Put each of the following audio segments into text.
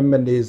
MNAs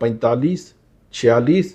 45, 46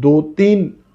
2-3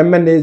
MNAs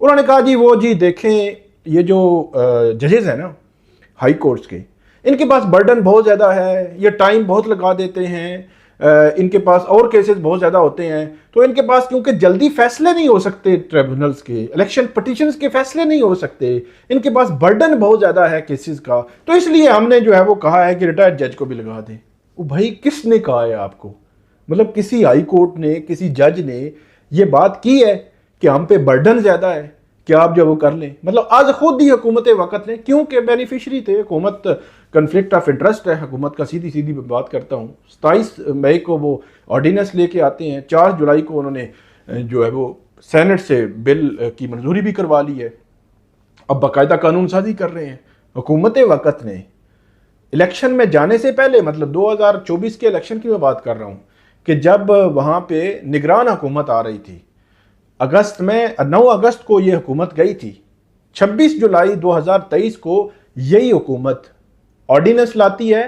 انہوں نے کہا جی وہ جی دیکھیں یہ جو ججز ہیں نا ہائی کورٹس کے، ان کے پاس برڈن بہت زیادہ ہے، یہ ٹائم بہت لگا دیتے ہیں، ان کے پاس اور کیسز بہت زیادہ ہوتے ہیں، تو ان کے پاس کیونکہ جلدی فیصلے نہیں ہو سکتے ٹریبونلز کے، الیکشن پٹیشنز کے فیصلے نہیں ہو سکتے، ان کے پاس برڈن بہت زیادہ ہے کیسز کا، تو اس لیے ہم نے جو ہے وہ کہا ہے کہ ریٹائرڈ جج کو بھی لگا دیں۔ وہ بھائی کس نے کہا ہے آپ کو؟ مطلب کسی ہائی کورٹ نے، کسی جج نے یہ بات کی ہے کہ ہم پہ برڈن زیادہ ہے کہ آپ جو وہ کر لیں؟ مطلب آج خود ہی حکومت وقت نے، کیونکہ بینیفیشری تھے حکومت، کنفلکٹ آف انٹرسٹ ہے حکومت کا، سیدھی بات کرتا ہوں۔ 27 مئی کو وہ آرڈیننس لے کے آتے ہیں، 4 جولائی کو انہوں نے جو ہے وہ سینٹ سے بل کی منظوری بھی کروا لی ہے، اب باقاعدہ قانون سازی کر رہے ہیں۔ حکومت وقت نے الیکشن میں جانے سے پہلے، مطلب 2024 کے الیکشن کی میں بات کر رہا ہوں، کہ جب وہاں پہ نگران حکومت آ رہی تھی، اگست میں 9 اگست کو یہ حکومت گئی تھی، 26 جولائی 2023 کو یہی حکومت آرڈیننس لاتی ہے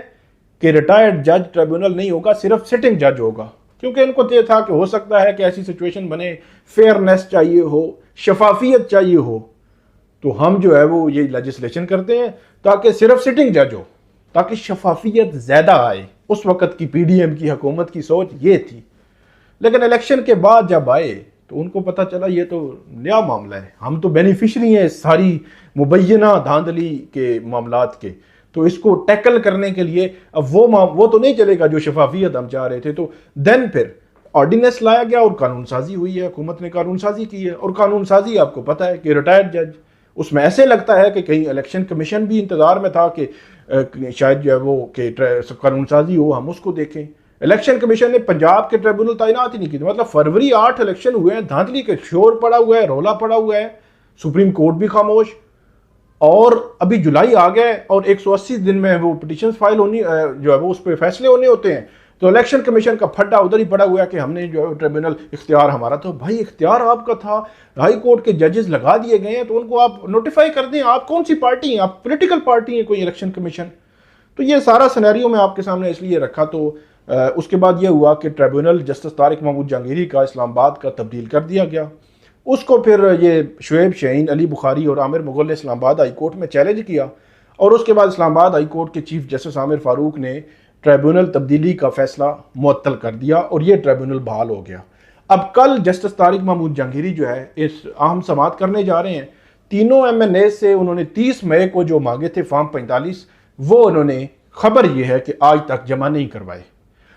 کہ ریٹائرڈ جج ٹریبونل نہیں ہوگا، صرف سٹنگ جج ہوگا، کیونکہ ان کو یہ تھا کہ ہو سکتا ہے کہ ایسی سچویشن بنے، فیئرنیس چاہیے ہو، شفافیت چاہیے ہو، تو ہم جو ہے وہ یہ لیجسلیشن کرتے ہیں تاکہ صرف سٹنگ جج ہو، تاکہ شفافیت زیادہ آئے۔ اس وقت کی پی ڈی ایم کی حکومت کی سوچ یہ تھی، لیکن الیکشن کے بعد جب آئے تو ان کو پتہ چلا یہ تو نیا معاملہ ہے، ہم تو بینیفیشری ہیں ساری مبینہ دھاندلی کے معاملات کے، تو اس کو ٹیکل کرنے کے لیے اب وہ تو نہیں چلے گا جو شفافیت ہم چاہ رہے تھے، تو دین پھر آرڈیننس لایا گیا اور قانون سازی ہوئی ہے، حکومت نے قانون سازی کی ہے، اور قانون سازی آپ کو پتہ ہے کہ ریٹائرڈ جج، اس میں ایسے لگتا ہے کہ کہیں الیکشن کمیشن بھی انتظار میں تھا کہ شاید جو ہے وہ کہ قانون سازی ہو، ہم اس کو دیکھیں۔ الیکشن کمیشن نے پنجاب کے ٹریبونل تعینات ہی نہیں کی، مطلب فروری 8 الیکشن ہوئے ہیں، دھاندلی کے شور پڑا ہوا ہے، رولا پڑا ہوا ہے، سپریم کورٹ بھی خاموش، اور ابھی جولائی آ گئے اور 180 دن میں وہ پٹیشنز فائل ہونی جو ہے وہ اس پہ فیصلے ہونے ہوتے ہیں، تو الیکشن کمیشن کا پھڈا ادھر ہی پڑا ہوا ہے کہ ہم نے جو ہے ٹریبونل اختیار ہمارا، تو بھائی اختیار آپ کا تھا، ہائی کورٹ کے ججز لگا دیے گئے ہیں تو ان کو آپ نوٹیفائی کر دیں، آپ کون سی پارٹی ہیں؟ آپ پولیٹیکل پارٹی ہیں کوئی الیکشن کمیشن؟ تو یہ سارا سینیریو میں آپ کے سامنے اس لیے رکھا۔ تو اس کے بعد یہ ہوا کہ ٹریبونل جسٹس طارق محمود جہانگیری کا اسلام آباد کا تبدیل کر دیا گیا، اس کو پھر یہ شعیب شاہین، علی بخاری اور عامر مغل نے اسلام آباد ہائی کورٹ میں چیلنج کیا، اور اس کے بعد اسلام آباد ہائی کورٹ کے چیف جسٹس عامر فاروق نے ٹریبونل تبدیلی کا فیصلہ معطل کر دیا اور یہ ٹریبونل بحال ہو گیا۔ اب کل جسٹس طارق محمود جہانگیری جو ہے اس اہم سماعت کرنے جا رہے ہیں، تینوں ایم این اے سے انہوں نے 30 مئی کو جو مانگے تھے فارم 45، وہ انہوں نے خبر یہ ہے کہ آج تک جمع نہیں کروائے،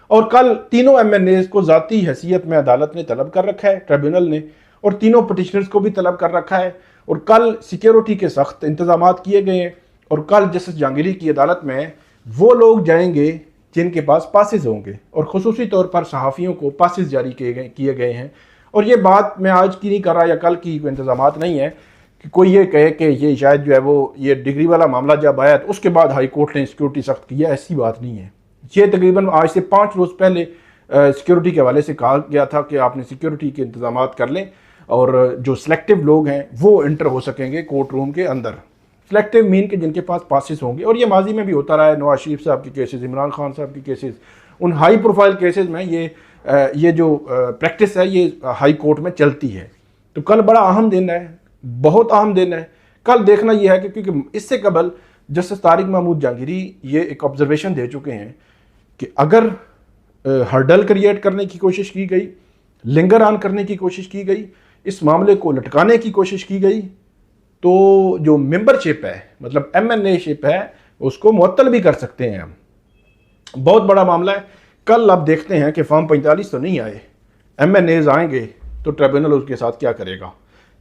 اور کل تینوں ایم این اے کو ذاتی حیثیت میں عدالت نے طلب کر رکھا ہے، ٹریبونل نے، اور تینوں پٹیشنرز کو بھی طلب کر رکھا ہے، اور کل سیکیورٹی کے سخت انتظامات کیے گئے ہیں، اور کل جسٹس جہانگیری کی عدالت میں وہ لوگ جائیں گے جن کے پاس پاسز ہوں گے، اور خصوصی طور پر صحافیوں کو پاسز جاری کیے گئے ہیں۔ اور یہ بات میں آج کی نہیں کر رہا یا کل کی انتظامات نہیں ہے کہ کوئی یہ کہے کہ یہ شاید جو ہے وہ یہ ڈگری والا معاملہ جب آیا تو اس کے بعد ہائی کورٹ نے سیکیورٹی سخت کی ہے، ایسی بات نہیں ہے۔ یہ تقریباً آج سے 5 روز پہلے سیکیورٹی کے حوالے سے کہا گیا تھا کہ آپ نے سیکیورٹی کے انتظامات کر لیں، اور جو سلیکٹیو لوگ ہیں وہ انٹر ہو سکیں گے کورٹ روم کے اندر، سلیکٹیو مین کے جن کے پاس پاسز ہوں گے، اور یہ ماضی میں بھی ہوتا رہا ہے، نواز شریف صاحب کے کیسز، عمران خان صاحب کے cases, in high profile cases میں یہ جو پریکٹس ہے یہ ہائی کورٹ میں چلتی ہے۔ تو کل بڑا اہم دن ہے، بہت اہم دن ہے۔ کل دیکھنا یہ ہے کہ کیونکہ اس سے قبل جسٹس طارق محمود جہانگیری یہ ایک آبزرویشن دے چکے ہیں کہ اگر ہرڈل کریٹ کرنے کی کوشش کی گئی، لنگر آن کرنے کی کوشش کی گئی، اس معاملے کو لٹکانے کی کوشش کی گئی، تو جو ممبرشپ ہے، مطلب ایم این اے شپ ہے، اس کو معطل بھی کر سکتے ہیں ہم۔ بہت بڑا معاملہ ہے۔ کل آپ دیکھتے ہیں کہ فارم 45 تو نہیں آئے، ایم این ایز آئیں گے تو ٹریبونل اس کے ساتھ کیا کرے گا،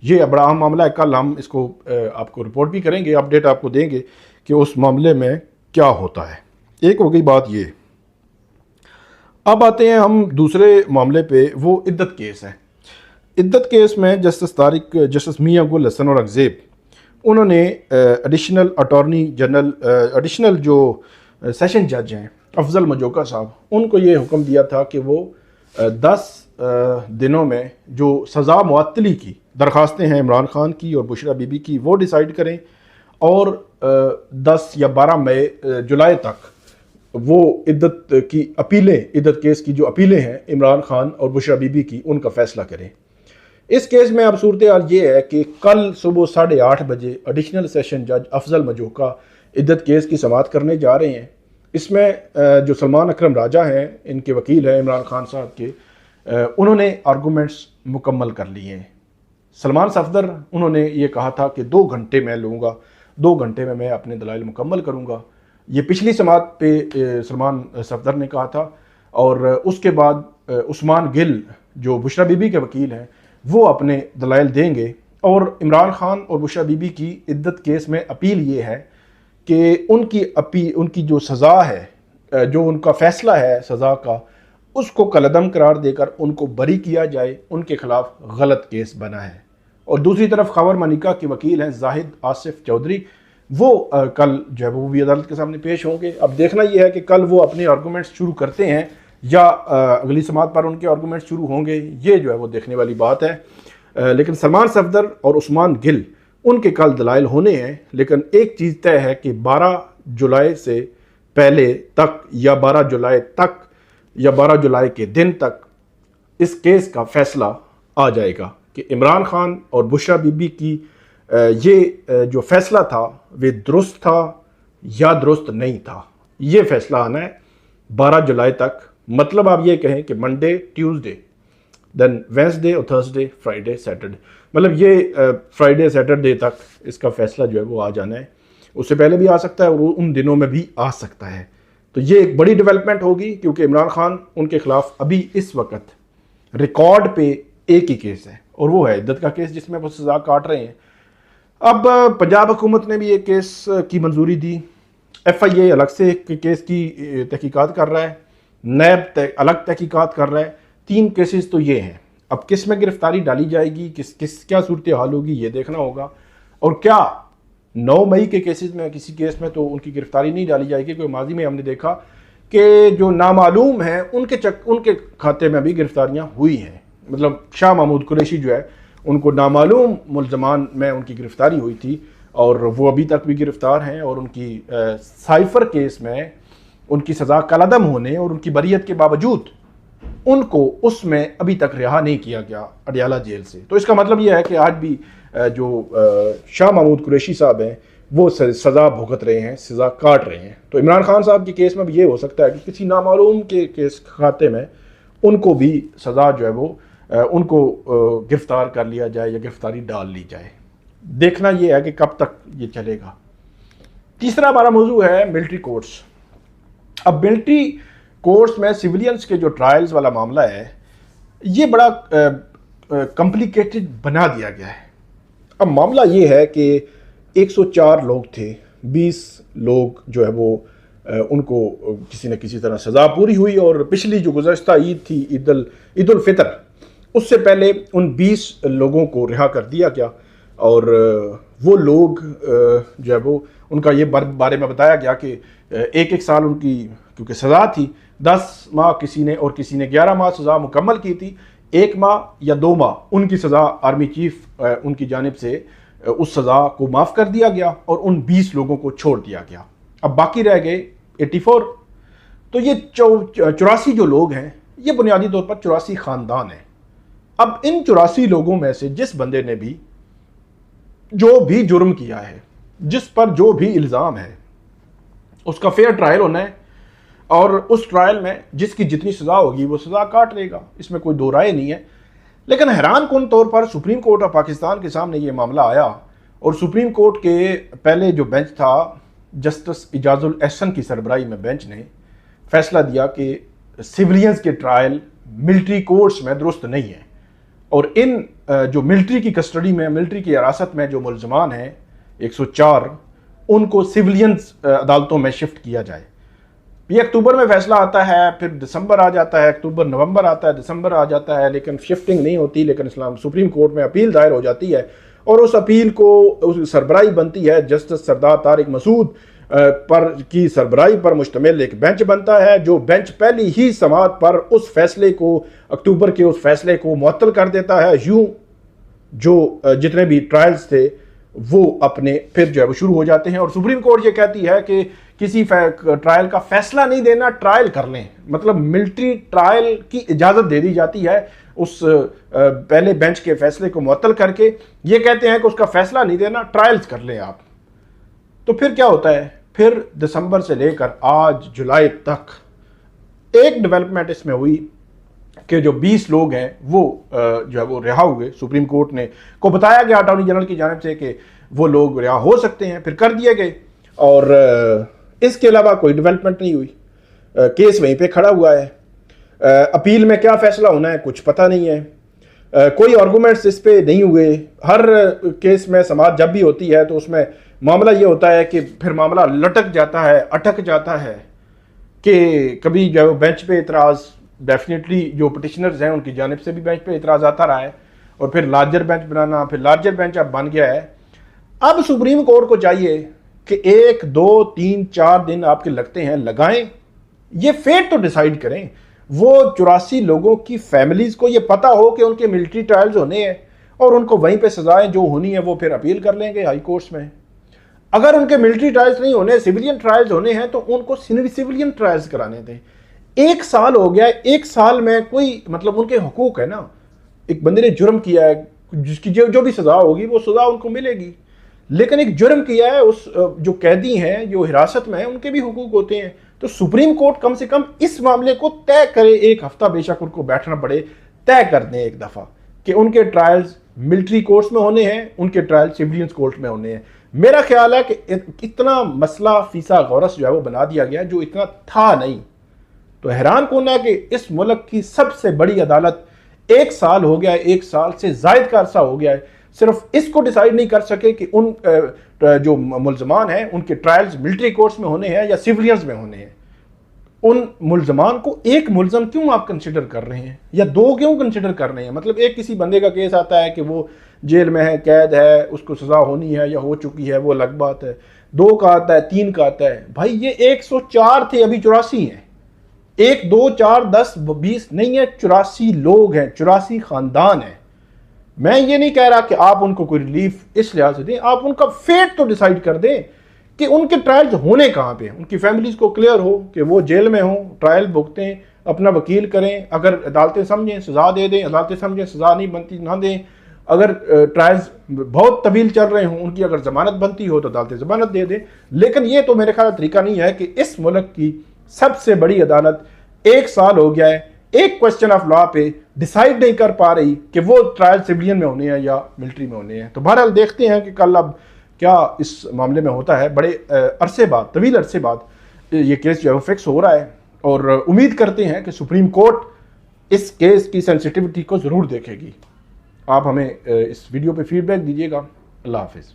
یہ بڑا اہم معاملہ ہے۔ کل ہم اس کو آپ کو رپورٹ بھی کریں گے، اپڈیٹ آپ کو دیں گے کہ اس معاملے میں کیا ہوتا ہے۔ ایک ہو گئی بات یہ۔ اب آتے ہیں ہم دوسرے معاملے پہ، وہ عدت کیس ہے۔ عدت کیس میں جسٹس میاں گل حسن اور اورنگزیب، انہوں نے ایڈیشنل اٹارنی جنرل، ایڈیشنل جو سیشن جج ہیں افضل مجوکا صاحب، ان کو یہ حکم دیا تھا کہ وہ 10 دنوں میں جو سزا معطلی کی درخواستیں ہیں عمران خان کی اور بشرا بی بی کی، وہ ڈیسائیڈ کریں، اور 10 یا 12 جولائی تک وہ عدت کی اپیلیں، عدت کیس کی جو اپیلیں ہیں عمران خان اور بشرا بی بی کی، ان کا فیصلہ کریں۔ اس کیس میں اب صورتحال یہ ہے کہ کل صبح 8:30 بجے ایڈیشنل سیشن جج افضل مجوکا عدت کیس کی سماعت کرنے جا رہے ہیں۔ اس میں جو سلمان اکرم راجہ ہیں، ان کے وکیل ہیں عمران خان صاحب کے، انہوں نے آرگومنٹس مکمل کر لیے ہیں۔ سلمان صفدر انہوں نے یہ کہا تھا کہ 2 گھنٹے میں لوں گا، 2 گھنٹے میں اپنے دلائل مکمل کروں گا، یہ پچھلی سماعت پہ سلمان صفدر نے کہا تھا۔ اور اس کے بعد عثمان گل جو بشرا بی بی کے وکیل ہیں وہ اپنے دلائل دیں گے۔ اور عمران خان اور بشرا بی بی کی عدت کیس میں اپیل یہ ہے کہ ان کی جو سزا ہے، جو ان کا فیصلہ ہے سزا کا، اس کو کالعدم قرار دے کر ان کو بری کیا جائے، ان کے خلاف غلط کیس بنا ہے۔ اور دوسری طرف خاور منیکا کے وکیل ہیں زاہد آصف چودھری، وہ کل جو ہے وہ بھی عدالت کے سامنے پیش ہوں گے۔ اب دیکھنا یہ ہے کہ کل وہ اپنے آرگومنٹس شروع کرتے ہیں یا اگلی سماعت پر ان کے آرگومنٹس شروع ہوں گے، یہ جو ہے وہ دیکھنے والی بات ہے۔ لیکن سلمان صفدر اور عثمان گل ان کے کل دلائل ہونے ہیں، لیکن ایک چیز طے ہے کہ 12 جولائی سے پہلے تک یا 12 جولائی تک یا 12 جولائی کے دن تک اس کیس کا فیصلہ آ جائے گا کہ عمران خان اور بشرا بی بی کی یہ جو فیصلہ تھا وہ درست تھا یا درست نہیں تھا۔ یہ فیصلہ آنا ہے 12 جولائی تک، مطلب آپ یہ کہیں کہ منڈے، ٹیوزڈے، دین وینسڈے اور تھرسڈے، فرائیڈے، سیٹرڈے، مطلب یہ فرائیڈے سیٹرڈے تک اس کا فیصلہ جو ہے وہ آ جانا ہے۔ اس سے پہلے بھی آ سکتا ہے اور ان دنوں میں بھی آ سکتا ہے۔ تو یہ ایک بڑی ڈیولپمنٹ ہوگی کیونکہ عمران خان ان کے خلاف ابھی اس وقت ریکارڈ پہ ایک ہی کیس ہے اور وہ ہے عدت کا کیس جس میں وہ سزا کاٹ رہے ہیں۔ اب پنجاب حکومت نے بھی ایک کیس کی منظوری دی، ایف آئی اے الگ سے کیس کی تحقیقات کر رہا ہے، نیب الگ تحقیقات کر رہا ہے۔ 3 کیسز تو یہ ہیں، اب کس میں گرفتاری ڈالی جائے گی، کیا صورتحال ہوگی یہ دیکھنا ہوگا۔ اور کیا 9 مئی کے کیسز میں کسی کیس میں تو ان کی گرفتاری نہیں ڈالی جائے گی، کیونکہ ماضی میں ہم نے دیکھا کہ جو نامعلوم ہیں ان کے کھاتے میں بھی گرفتاریاں ہوئی ہیں۔ مطلب شاہ محمود قریشی جو ہے ان کو نامعلوم ملزمان میں ان کی گرفتاری ہوئی تھی اور وہ ابھی تک بھی گرفتار ہیں، اور ان کی سائفر کیس میں ان کی سزا کالعدم ہونے اور ان کی بریت کے باوجود ان کو اس میں ابھی تک رہا نہیں کیا گیا اڈیالہ جیل سے۔ تو اس کا مطلب یہ ہے کہ آج بھی جو شاہ محمود قریشی صاحب ہیں وہ سزا بھگت رہے ہیں، سزا کاٹ رہے ہیں۔ تو عمران خان صاحب کی کیس میں بھی یہ ہو سکتا ہے کہ کسی نامعلوم کے کیس کھاتے میں ان کو بھی سزا جو ہے وہ ان کو گرفتار کر لیا جائے یا گرفتاری ڈال لی جائے۔ دیکھنا یہ ہے کہ کب تک یہ چلے گا۔ تیسرا ہمارا موضوع ہے ملٹری کورٹس۔ اب ملٹری کورٹس میں سیولینز کے جو ٹرائلز والا معاملہ ہے یہ بڑا کمپلیکیٹڈ بنا دیا گیا ہے۔ اب معاملہ یہ ہے کہ 104 لوگ تھے، 20 لوگ جو ہے وہ ان کو کسی نہ کسی طرح سزا پوری ہوئی، اور پچھلی جو گزشتہ عید تھی عید الفطر، اس سے پہلے ان 20 لوگوں کو رہا کر دیا گیا، اور وہ لوگ جو ہے وہ ان کا یہ بارے میں بتایا گیا کہ ایک سال ان کی کیونکہ سزا تھی، 10 ماہ کسی نے اور کسی نے 11 ماہ سزا مکمل کی تھی، 1 ماہ یا 2 ماہ ان کی سزا آرمی چیف ان کی جانب سے اس سزا کو معاف کر دیا گیا اور ان 20 لوگوں کو چھوڑ دیا گیا۔ اب باقی رہ گئے 84۔ تو یہ 84 جو لوگ ہیں یہ بنیادی طور پر 84 خاندان ہیں۔ اب ان 84 لوگوں میں سے جس بندے نے بھی جو بھی جرم کیا ہے، جس پر جو بھی الزام ہے، اس کا فیئر ٹرائل ہونا ہے، اور اس ٹرائل میں جس کی جتنی سزا ہوگی وہ سزا کاٹ لے گا، اس میں کوئی دو رائے نہیں ہے۔ لیکن حیران کن طور پر سپریم کورٹ آف پاکستان کے سامنے یہ معاملہ آیا، اور سپریم کورٹ کے پہلے جو بینچ تھا جسٹس اعجاز الاحسن کی سربراہی میں بینچ نے فیصلہ دیا کہ سیولینز کے ٹرائل ملٹری کورٹس میں درست نہیں ہے، اور ان جو ملٹری کی کسٹڈی میں، ملٹری کی حراست میں جو ملزمان ہیں 104، ان کو سیولینز عدالتوں میں شفٹ کیا جائے۔ یہ اکتوبر میں فیصلہ آتا ہے، پھر دسمبر آ جاتا ہے، اکتوبر نومبر آتا ہے، دسمبر آ جاتا ہے، لیکن شفٹنگ نہیں ہوتی۔ لیکن سپریم کورٹ میں اپیل دائر ہو جاتی ہے، اور اس اپیل کو سربراہی بنتی ہے جسٹس سردار طارق مسعود کی سربراہی پر مشتمل ایک بینچ بنتا ہے، جو بینچ پہلی ہی سماعت پر اس فیصلے کو، اکتوبر کے اس فیصلے کو معطل کر دیتا ہے۔ یوں جو جتنے بھی ٹرائلز تھے وہ اپنے پھر جو ہے وہ شروع ہو جاتے ہیں، اور سپریم کورٹ یہ کہتی ہے کہ کسی ٹرائل کا فیصلہ نہیں دینا، ٹرائل کر لیں، مطلب ملٹری ٹرائل کی اجازت دے دی جاتی ہے اس پہلے بینچ کے فیصلے کو معطل کر کے یہ کہتے ہیں کہ اس کا فیصلہ نہیں دینا، ٹرائلز کر لیں آپ. تو پھر کیا ہوتا ہے؟ پھر دسمبر سے لے کر آج جولائی تک ایک ڈیولپمنٹ اس میں ہوئی کہ جو 20 لوگ ہیں وہ جو ہے وہ رہا ہوئے. سپریم کورٹ نے کو بتایا گیا اٹارنی جنرل کی جانب سے کہ وہ لوگ رہا ہو سکتے ہیں، پھر کر دیے گئے، اور اس کے علاوہ کوئی ڈیولپمنٹ نہیں ہوئی. کیس وہیں پہ کھڑا ہوا ہے. اپیل میں کیا فیصلہ ہونا ہے کچھ پتہ نہیں ہے. کوئی آرگومنٹس اس پہ نہیں ہوئے. ہر کیس میں سماعت جب بھی ہوتی ہے تو اس میں معاملہ یہ ہوتا ہے کہ پھر معاملہ لٹک جاتا ہے، اٹک جاتا ہے، کہ کبھی جو ہے بینچ پہ اعتراض، ڈیفینیٹلی جو پٹیشنرز ہیں ان کی جانب سے بھی بینچ پہ اعتراض آتا رہا ہے، اور پھر لارجر بینچ بنانا، پھر لارجر بینچ اب بن گیا ہے. اب سپریم کورٹ کو چاہیے کہ 1 2 3 4 دن آپ کے لگتے ہیں لگائیں، یہ فیٹ تو ڈیسائیڈ کریں. وہ 84 لوگوں کی فیملیز کو یہ پتا ہو کہ ان کے ملٹری ٹرائلز ہونے ہیں، اور ان کو وہیں پہ سزائیں جو ہونی ہیں وہ پھر اپیل کر لیں گے ہائی کورٹس میں. اگر ان کے ملٹری ٹرائلز نہیں ہونے، سیویلین ٹرائلز ہونے ہیں، تو ان کو سیویلین ٹرائلز کرانے دیں. 1 سال ہو گیا ہے، 1 سال میں کوئی مطلب ان کے حقوق ہے نا. ایک بندے نے جرم کیا ہے، جس کی جو بھی سزا ہوگی وہ سزا ان کو ملے گی، لیکن ایک جرم کیا ہے، اس جو قیدی ہیں جو حراست میں ہیں ان کے بھی حقوق ہوتے ہیں. تو سپریم کورٹ کم سے کم اس معاملے کو طے کرے. 1 ہفتہ بے شک ان کو بیٹھنا پڑے، طے کر دیں ایک دفعہ کہ ان کے ٹرائلز ملٹری کورٹس میں ہونے ہیں، ان کے ٹرائل سیویلینز کورٹ میں ہونے ہیں. میرا خیال ہے کہ اتنا مسئلہ فیسا غورس جو ہے وہ بنا دیا گیا جو اتنا تھا نہیں. تو حیران کون ہے کہ اس ملک کی سب سے بڑی عدالت 1 سال ہو گیا ہے، 1 سال سے زائد کا عرصہ ہو گیا ہے، صرف اس کو ڈیسائیڈ نہیں کر سکے کہ ان جو ملزمان ہیں ان کے ٹرائلز ملٹری کورٹس میں ہونے ہیں یا سیویلینز میں ہونے ہیں. ان ملزمان کو ایک ملزم کیوں آپ کنسیڈر کر رہے ہیں، یا 2 کیوں کنسیڈر کر رہے ہیں؟ مطلب ایک کسی بندے کا کیس آتا ہے کہ وہ جیل میں ہے، قید ہے، اس کو سزا ہونی ہے یا ہو چکی ہے، وہ الگ بات ہے. 2 کا آتا ہے، 3 کا آتا ہے. بھائی یہ 104 تھے، ابھی 84 ہیں. 1 2 4 10 20 نہیں ہے، 84 لوگ ہیں، 84 خاندان ہیں. میں یہ نہیں کہہ رہا کہ آپ ان کو کوئی ریلیف اس لحاظ سے دیں، آپ ان کا فیٹ تو ڈیسائیڈ کر دیں کہ ان کے ٹرائلز ہونے کہاں پہ. ان کی فیملیز کو کلیئر ہو کہ وہ جیل میں ہوں، ٹرائل بھگتیں، اپنا وکیل کریں. اگر عدالتیں سمجھیں سزا دے دیں، عدالتیں سمجھیں سزا نہیں بنتی نہ دیں. اگر ٹرائلز بہت طویل چل رہے ہوں، ان کی اگر ضمانت بنتی ہو تو عدالتیں ضمانت دے دیں. لیکن یہ تو میرے خیال طریقہ نہیں ہے کہ اس ملک کی سب سے بڑی عدالت 1 سال ہو گیا ہے ایک کوسچن آف لا پہ ڈیسائیڈ نہیں کر پا رہی کہ وہ ٹرائل سیویلین میں ہونے ہیں یا ملٹری میں ہونے ہیں. تو بہرحال دیکھتے ہیں کہ کل اب کیا اس معاملے میں ہوتا ہے. بڑے عرصے بعد، طویل عرصے بعد یہ کیس جو ہے فکس ہو رہا ہے، اور امید کرتے ہیں کہ سپریم کورٹ اس کیس کی سینسٹیوٹی کو ضرور دیکھے گی. آپ ہمیں اس ویڈیو پہ فیڈ بیک دیجیے گا. اللہ حافظ.